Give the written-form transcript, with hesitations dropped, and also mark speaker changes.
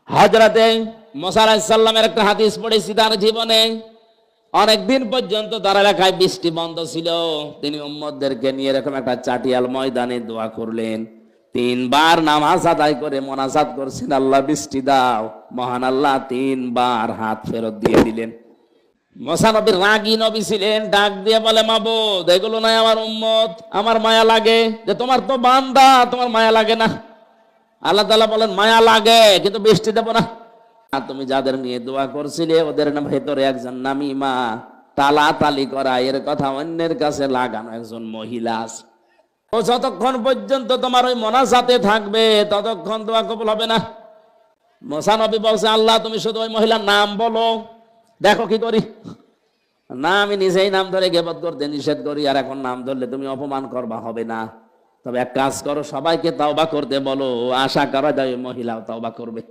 Speaker 1: হযরতে মুসা আলাইহিস সালামের একটা হাদিস পড়েছি তার জীবনে। অনেকদিন পর্যন্ত তার এলাকায় বৃষ্টি বন্ধ ছিল। তিনি উম্মতদেরকে নিয়ে এরকম একটা চাটিয়াল ময়দানে দোয়া করলেন। 3 বার নামাজ আদায় করে মোনাজাত করছেন, আল্লাহ বৃষ্টি দাও। মহান আল্লাহ 3 বার হাত ফেরত দিয়ে দিলেন। মুসা নবী রাগী নবী ছিলেন, ডাক দিয়ে বলে, মাবুদ এগুলো নয় আমার উম্মত, আমার মায়া লাগে। যে তোমার তো বান্দা, তোমার মায়া লাগে না? আল্লাহ তাআলা বলেন, মায়া লাগে কিন্তু বৃষ্টি দেব না। তুমি যাদের নিয়ে দোয়া করছিলে ওদের ভেতরে একজন নামিমা, তালাতালি করা, এর কথা অন্যের কাছে লাগানো একজন মহিলা আছে। ও যতক্ষণ পর্যন্ত তোমার ওই মোনাজাতে থাকবে ততক্ষণ দোয়া কবুল হবে না। মুসা নবী বলছে, আল্লাহ তুমি শুধু ওই মহিলার নাম বলো, দেখো কি করি। না, আমি নিজেই নাম ধরে গীবত করতে নিষেধ করি, আর এখন নাম ধরলে তুমি অপমান করবা, হবে না। তবে এক কাজ করো, সবাইকে তওবা করতে বলো, আশা করা যায় ওই মহিলাও তওবা করবে।